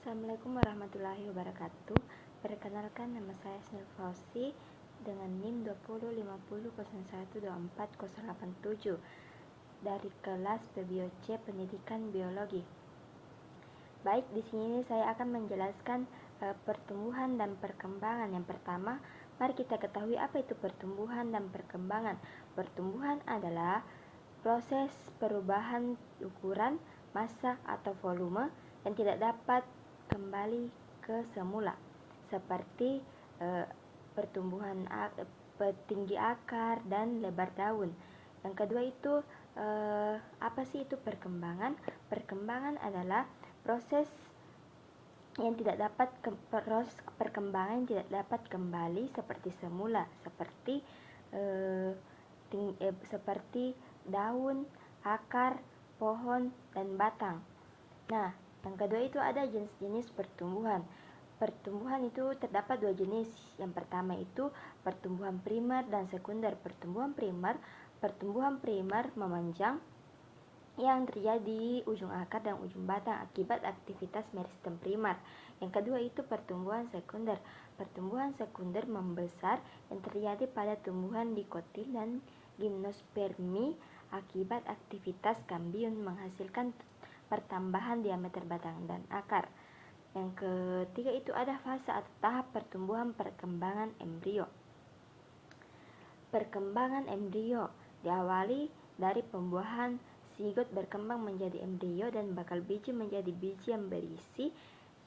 Assalamualaikum warahmatullahi wabarakatuh. Perkenalkan, nama saya Snil Fauzi dengan NIM 2050012487 dari kelas PBio C Pendidikan Biologi. Baik, di sini saya akan menjelaskan pertumbuhan dan perkembangan. Yang pertama, mari kita ketahui apa itu pertumbuhan dan perkembangan. Pertumbuhan adalah proses perubahan ukuran, massa atau volume yang tidak dapat kembali ke semula, seperti pertumbuhan tinggi akar dan lebar daun. Yang kedua itu apa sih itu perkembangan? Perkembangan adalah proses yang tidak dapat perkembangan yang tidak dapat kembali seperti semula, seperti daun, akar, pohon, dan batang. Nah, yang kedua itu ada jenis-jenis pertumbuhan. Pertumbuhan itu terdapat dua jenis. Yang pertama itu pertumbuhan primer dan sekunder. Pertumbuhan primer memanjang yang terjadi di ujung akar dan ujung batang akibat aktivitas meristem primer. Yang kedua itu pertumbuhan sekunder. Pertumbuhan sekunder membesar yang terjadi pada tumbuhan dikotil dan gimnospermi akibat aktivitas kambium menghasilkan pertambahan diameter batang dan akar. Yang ketiga itu ada fase atau tahap pertumbuhan perkembangan embrio. Perkembangan embrio diawali dari pembuahan zigot berkembang menjadi embrio dan bakal biji menjadi biji yang berisi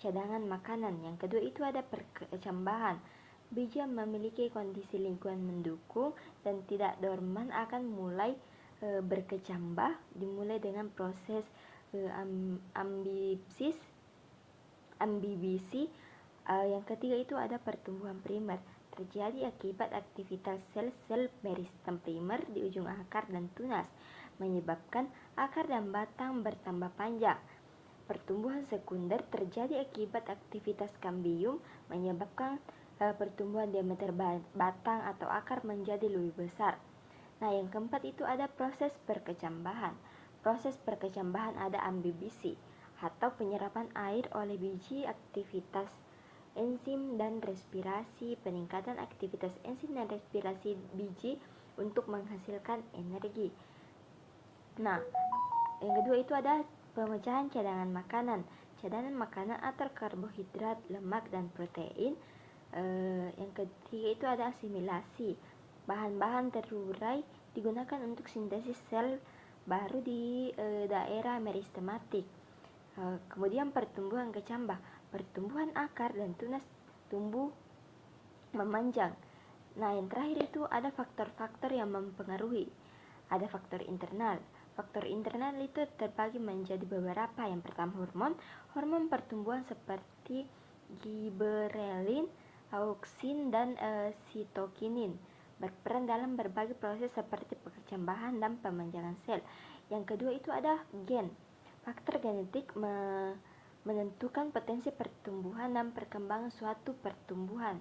cadangan makanan. Yang kedua itu ada perkecambahan. Biji yang memiliki kondisi lingkungan mendukung dan tidak dorman akan mulai berkecambah, dimulai dengan proses ambibisi. Yang ketiga itu ada pertumbuhan primer, terjadi akibat aktivitas sel-sel meristem primer di ujung akar dan tunas, menyebabkan akar dan batang bertambah panjang. Pertumbuhan sekunder terjadi akibat aktivitas kambium, menyebabkan pertumbuhan diameter batang atau akar menjadi lebih besar. Nah, yang keempat itu ada proses perkecambahan. Proses perkecambahan ada ambibisi atau penyerapan air oleh biji, aktivitas enzim dan respirasi, peningkatan aktivitas enzim dan respirasi biji untuk menghasilkan energi. Nah, yang kedua itu ada pemecahan cadangan makanan. Cadangan makanan atau karbohidrat, lemak, dan protein. Yang ketiga itu ada asimilasi. Bahan-bahan terurai digunakan untuk sintesis sel baru di daerah meristematik. Kemudian pertumbuhan kecambah. Pertumbuhan akar dan tunas tumbuh memanjang. Nah, yang terakhir itu ada faktor-faktor yang mempengaruhi. Ada faktor internal. Faktor internal itu terbagi menjadi beberapa. Yang pertama hormon pertumbuhan seperti giberelin, auksin, dan sitokinin berperan dalam berbagai proses seperti perkecambahan dan pemanjangan sel. Yang kedua itu ada gen. Faktor genetik menentukan potensi pertumbuhan dan perkembangan suatu pertumbuhan.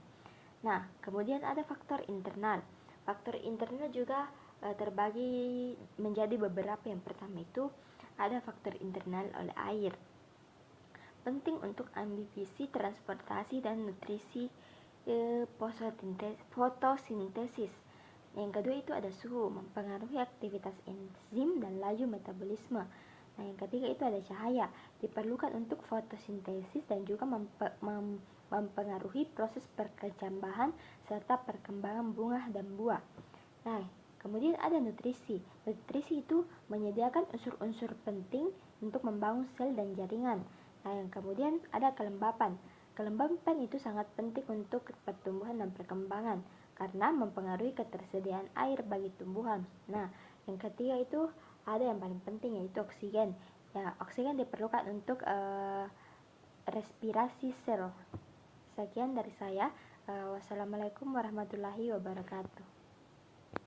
Nah, kemudian ada faktor internal. Faktor internal juga terbagi menjadi beberapa. Yang pertama itu ada faktor internal oleh air, penting untuk ambivisi, transportasi, dan nutrisi fotosintesis. Yang kedua itu ada suhu, mempengaruhi aktivitas enzim dan laju metabolisme. Nah, yang ketiga itu ada cahaya, diperlukan untuk fotosintesis dan juga mempengaruhi proses perkecambahan serta perkembangan bunga dan buah. Nah, kemudian ada nutrisi. Nutrisi itu menyediakan unsur-unsur penting untuk membangun sel dan jaringan. Nah, yang kemudian ada kelembapan. Kelembapan itu sangat penting untuk pertumbuhan dan perkembangan karena mempengaruhi ketersediaan air bagi tumbuhan. Nah, yang ketiga itu ada yang paling penting yaitu oksigen. Ya, oksigen diperlukan untuk respirasi sel. Sekian dari saya. Wassalamualaikum warahmatullahi wabarakatuh.